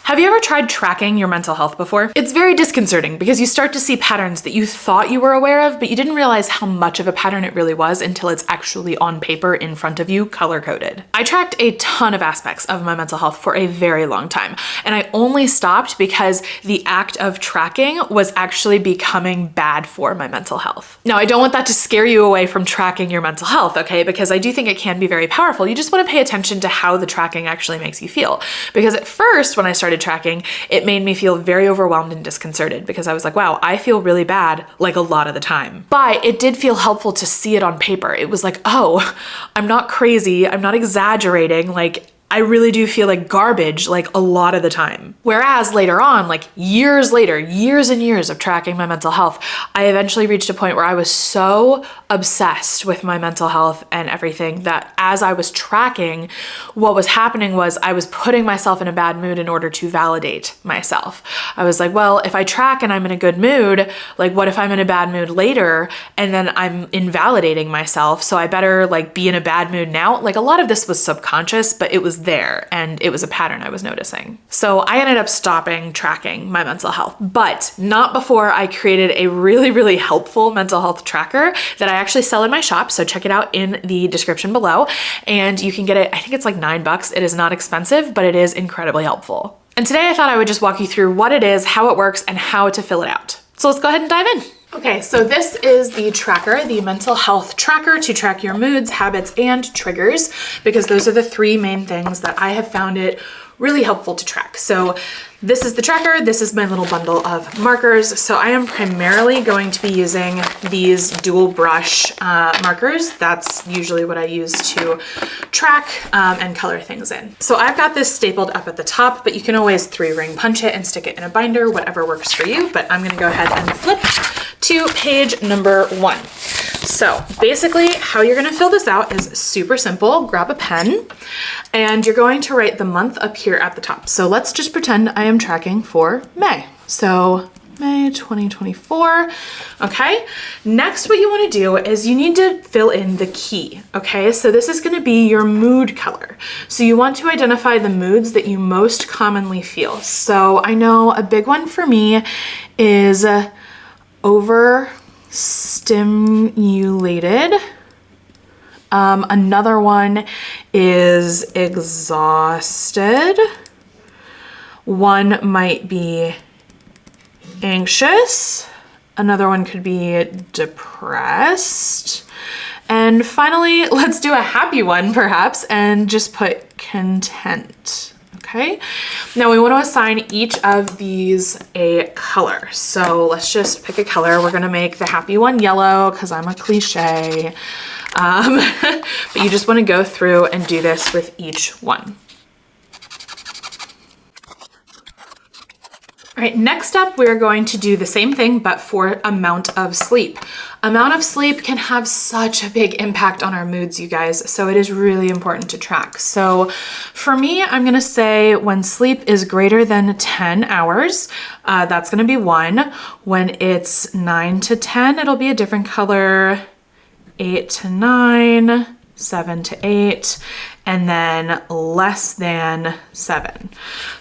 Have you ever tried tracking your mental health before? It's very disconcerting because you start to see patterns that you thought you were aware of, but you didn't realize how much of a pattern it really was until it's actually on paper in front of you, color-coded. I tracked a ton of aspects of my mental health for a very long time, and I only stopped because the act of tracking was actually becoming bad for my mental health. Now, I don't want that to scare you away from tracking your mental health, okay? Because I do think it can be very powerful. You just want to pay attention to how the tracking actually makes you feel. Because at first, when I started tracking, it made me feel very overwhelmed and disconcerted because I was like, wow, I feel really bad like a lot of the time. But it did feel helpful to see it on paper. It was like, oh, I'm not crazy. I'm not exaggerating. Like, I really do feel like garbage like a lot of the time. Whereas later on, like years later, years and years of tracking my mental health, I eventually reached a point where I was so obsessed with my mental health and everything that as I was tracking, what was happening was I was putting myself in a bad mood in order to validate myself. I was like, well, if I track and I'm in a good mood, like what if I'm in a bad mood later and then I'm invalidating myself? So I better like be in a bad mood now. Like a lot of this was subconscious, but it was there and it was a pattern I was noticing. So I ended up stopping tracking my mental health, but not before I created a really, really helpful mental health tracker that I actually sell in my shop. So check it out in the description below and you can get it. I think it's like $9. It is not expensive, but it is incredibly helpful. And today I thought I would just walk you through what it is, how it works, and how to fill it out. So let's go ahead and dive in. Okay, so this is the tracker, the mental health tracker to track your moods, habits, and triggers, because those are the three main things that I have found it really helpful to track. So this is the tracker. This is my little bundle of markers. So I am primarily going to be using these dual brush markers. That's usually what I use to track and color things in. So I've got this stapled up at the top, but you can always 3-ring punch it and stick it in a binder, whatever works for you. But I'm gonna go ahead and flip to page number 1. So basically how you're gonna fill this out is super simple. Grab a pen and you're going to write the month up here at the top. So let's just pretend I am tracking for May. So May 2024, okay? Next, what you wanna do is you need to fill in the key, okay? So this is gonna be your mood color. So you want to identify the moods that you most commonly feel. So I know a big one for me is overstimulated. Another one is exhausted. One might be anxious. Another one could be depressed. And finally, let's do a happy one perhaps and just put content. Okay, now we want to assign each of these a color. So let's just pick a color. We're gonna make the happy one yellow because I'm a cliche. But you just want to go through and do this with each one. All right, next up, we're going to do the same thing, but for amount of sleep. Amount of sleep can have such a big impact on our moods, you guys, so it is really important to track. So for me, I'm gonna say when sleep is greater than 10 hours, that's gonna be 1. When it's 9 to 10, it'll be a different color, 8 to 9, 7 to 8, and then less than 7.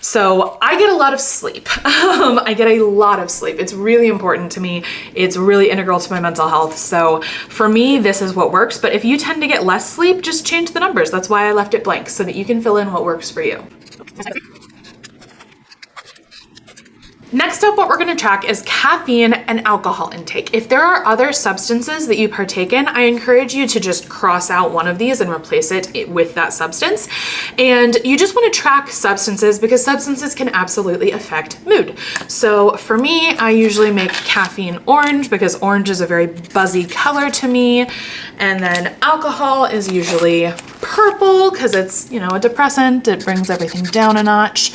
So I get a lot of sleep. I get a lot of sleep. It's really important to me. It's really integral to my mental health. So for me, this is what works. But if you tend to get less sleep, just change the numbers. That's why I left it blank so that you can fill in what works for you. Next up, what we're gonna track is caffeine and alcohol intake. If there are other substances that you partake in, I encourage you to just cross out one of these and replace it with that substance. And you just wanna track substances because substances can absolutely affect mood. So for me, I usually make caffeine orange because orange is a very buzzy color to me. And then alcohol is usually purple because it's, you know, a depressant. It brings everything down a notch.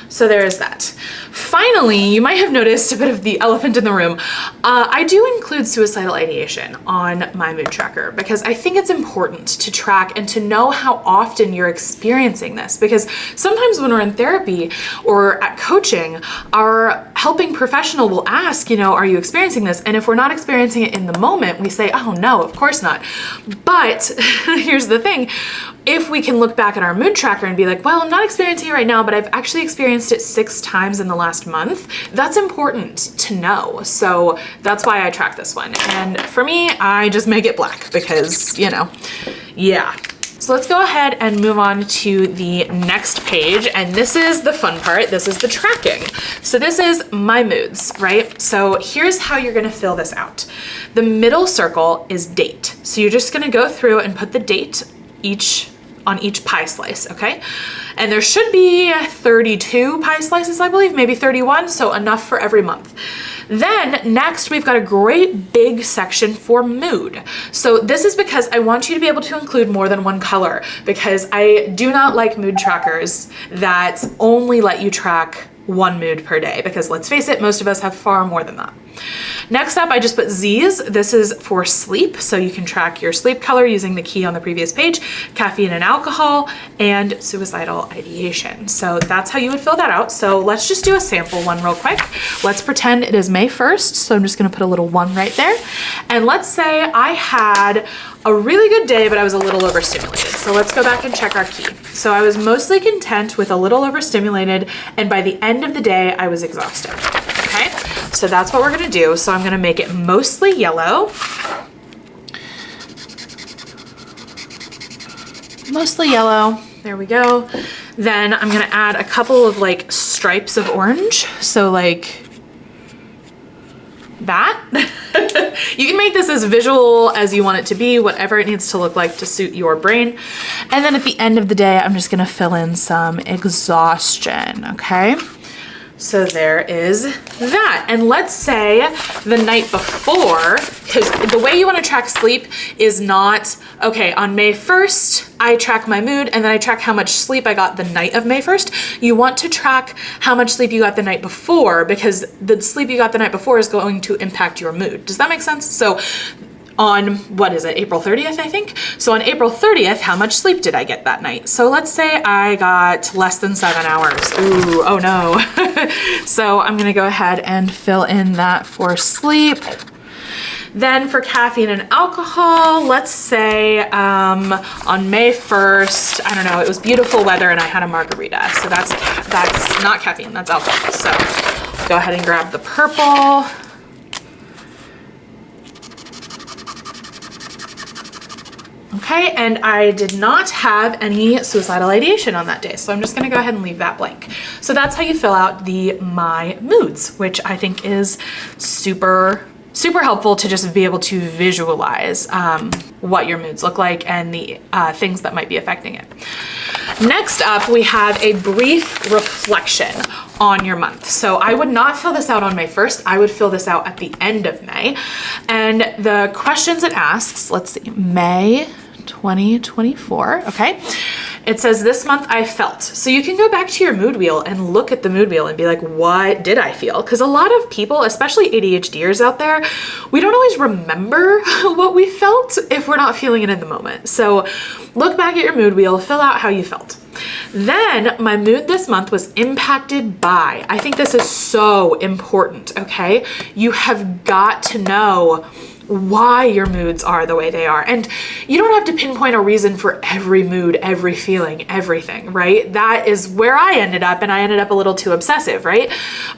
So there is that. Finally, you might have noticed a bit of the elephant in the room. I do include suicidal ideation on my mood tracker because I think it's important to track and to know how often you're experiencing this, because sometimes when we're in therapy or at coaching, our helping professional will ask, you know, are you experiencing this? And if we're not experiencing it in the moment, we say, oh no, of course not. But here's the thing. If we can look back at our mood tracker and be like, well, I'm not experiencing it right now, but I've actually experienced it 6 times in the last month, that's important to know. So that's why I track this one. And for me, I just make it black because, you know, yeah. So let's go ahead and move on to the next page. And this is the fun part. This is the tracking. So this is my moods, right? So here's how you're gonna fill this out. The middle circle is date. So you're just gonna go through and put the date on each pie slice, okay? And there should be 32 pie slices, I believe, maybe 31, so enough for every month. Then next, we've got a great big section for mood. So this is because I want you to be able to include more than one color, because I do not like mood trackers that only let you track one mood per day, because let's face it, most of us have far more than that. Next up, I just put Z's. This is for sleep. So you can track your sleep color using the key on the previous page, caffeine and alcohol, and suicidal ideation. So that's how you would fill that out. So let's just do a sample one real quick. Let's pretend it is May 1st. So I'm just gonna put a little 1 right there. And let's say I had a really good day, but I was a little overstimulated. So let's go back and check our key. So I was mostly content with a little overstimulated, and by the end of the day, I was exhausted, okay? So that's what we're gonna do. So I'm gonna make it mostly yellow. Mostly yellow, there we go. Then I'm gonna add a couple of like stripes of orange. So like that. You can make this as visual as you want it to be, whatever it needs to look like to suit your brain. And then at the end of the day, I'm just gonna fill in some exhaustion, okay? So there is that. And let's say the night before, because the way you want to track sleep is not, okay, on May 1st, I track my mood and then I track how much sleep I got the night of May 1st. You want to track how much sleep you got the night before, because the sleep you got the night before is going to impact your mood. Does that make sense? So on, what is it, April 30th, I think? So on April 30th, how much sleep did I get that night? So let's say I got less than 7 hours. Ooh, oh no. So I'm gonna go ahead and fill in that for sleep. Then for caffeine and alcohol, let's say on May 1st, I don't know, it was beautiful weather and I had a margarita. So that's not caffeine, that's alcohol. So go ahead and grab the purple. Okay, and I did not have any suicidal ideation on that day, so I'm just gonna go ahead and leave that blank. So that's how you fill out the My Moods, which I think is super helpful to just be able to visualize what your moods look like and the things that might be affecting it. Next up, we have a brief reflection on your month. So I would not fill this out on May 1st. I would fill this out at the end of May. And the questions it asks, let's see, May 2024, okay? It says, this month I felt. So you can go back to your mood wheel and look at the mood wheel and be like, what did I feel? Because a lot of people, especially ADHDers out there, we don't always remember what we felt if we're not feeling it in the moment. So look back at your mood wheel, fill out how you felt. Then my mood this month was impacted by. I think this is so important, okay? You have got to know why your moods are the way they are. And you don't have to pinpoint a reason for every mood, every feeling, everything, right? That is where I ended up, and I ended up a little too obsessive, right?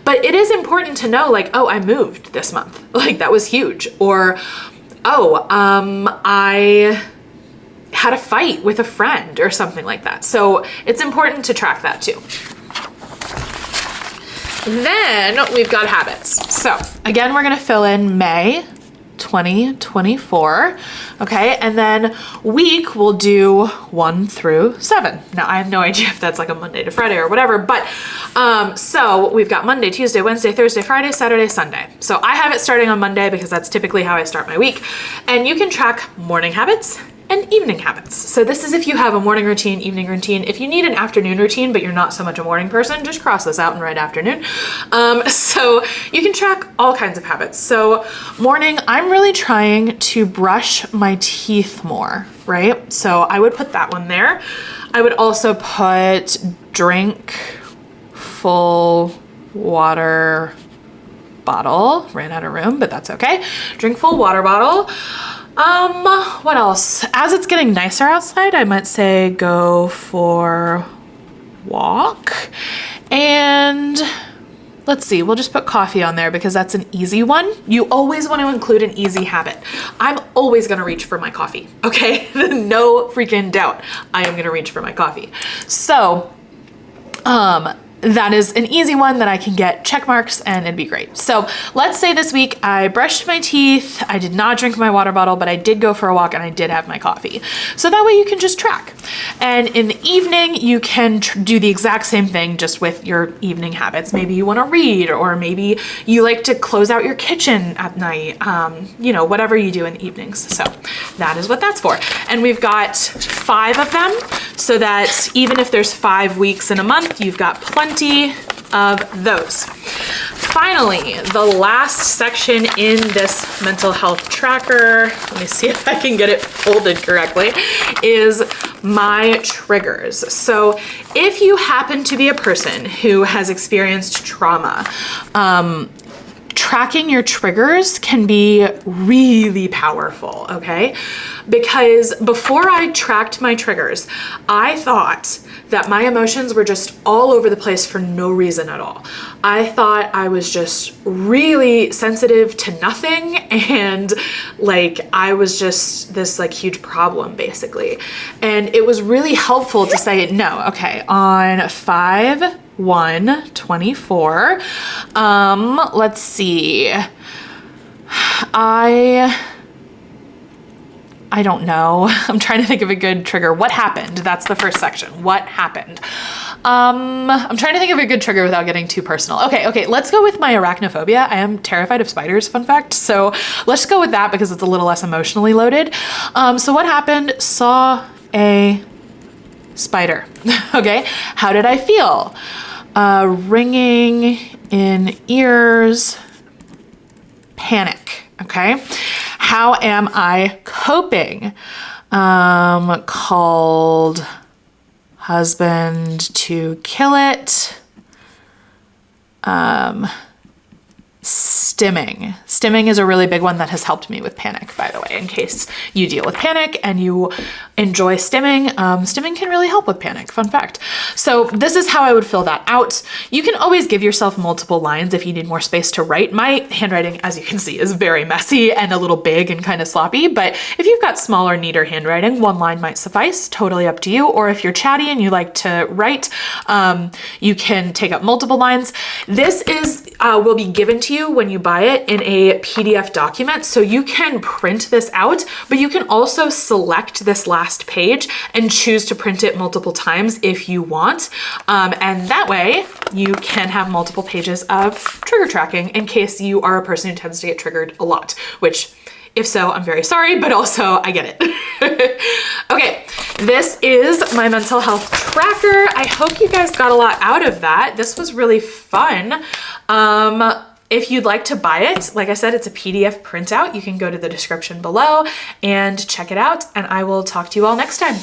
But it is important to know, like, oh, I moved this month. Like, that was huge. Or, oh, I had a fight with a friend or something like that. So it's important to track that too. Then we've got habits. So again, we're gonna fill in May 2024, okay? And then week we'll do 1 through 7. Now I have no idea if that's like a Monday to Friday or whatever, but so we've got Monday, Tuesday, Wednesday, Thursday, Friday, Saturday, Sunday. So I have it starting on Monday because that's typically how I start my week. And you can track morning habits and evening habits. So this is if you have a morning routine, evening routine. If you need an afternoon routine, but you're not so much a morning person, just cross this out and write afternoon. So you can track all kinds of habits. So morning, I'm really trying to brush my teeth more, right? So I would put that one there. I would also put drink full water bottle. Ran out of room, but that's okay. Drink full water bottle. What else? As it's getting nicer outside, I might say go for walk. And let's see, we'll just put coffee on there because that's an easy one. You always want to include an easy habit. I'm always going to reach for my coffee, okay? No freaking doubt. I am going to reach for my coffee. So, that is an easy one that I can get check marks and it'd be great. So let's say this week I brushed my teeth, I did not drink my water bottle, but I did go for a walk and I did have my coffee. So that way you can just track. And in the evening, you can do the exact same thing just with your evening habits. Maybe you want to read, or maybe you like to close out your kitchen at night, you know, whatever you do in the evenings. So that is what that's for. And we've got 5 of them so that even if there's 5 weeks in a month, you've got plenty of those. Finally, the last section in this mental health tracker, let me see if I can get it folded correctly, is my triggers. So if you happen to be a person who has experienced trauma, tracking your triggers can be really powerful, okay? Because before I tracked my triggers, I thought that my emotions were just all over the place for no reason at all. I thought I was just really sensitive to nothing, and like I was just this like huge problem basically. And it was really helpful to say, no, okay, on 5/1/24, let's see, I don't know. I'm trying to think of a good trigger. What happened? That's the first section. What happened? I'm trying to think of a good trigger without getting too personal. Okay, let's go with my arachnophobia. I am terrified of spiders, fun fact. So let's go with that because it's a little less emotionally loaded. So what happened? Saw a spider. Okay, how did I feel? Ringing in ears, panic. Okay, how am I coping? Called husband to kill it. Stimming. Stimming is a really big one that has helped me with panic, by the way, in case you deal with panic and you enjoy stimming. Stimming can really help with panic, fun fact. So this is how I would fill that out. You can always give yourself multiple lines if you need more space to write. My handwriting, as you can see, is very messy and a little big and kind of sloppy, but if you've got smaller, neater handwriting, 1 line might suffice, totally up to you. Or if you're chatty and you like to write, you can take up multiple lines. This is will be given to you when you buy it in a PDF document. So you can print this out, but you can also select this last page and choose to print it multiple times if you want. And that way you can have multiple pages of trigger tracking in case you are a person who tends to get triggered a lot, which if so, I'm very sorry, but also I get it. Okay, this is my mental health tracker. I hope you guys got a lot out of that. This was really fun. If you'd like to buy it, like I said, it's a PDF printout. You can go to the description below and check it out, and I will talk to you all next time.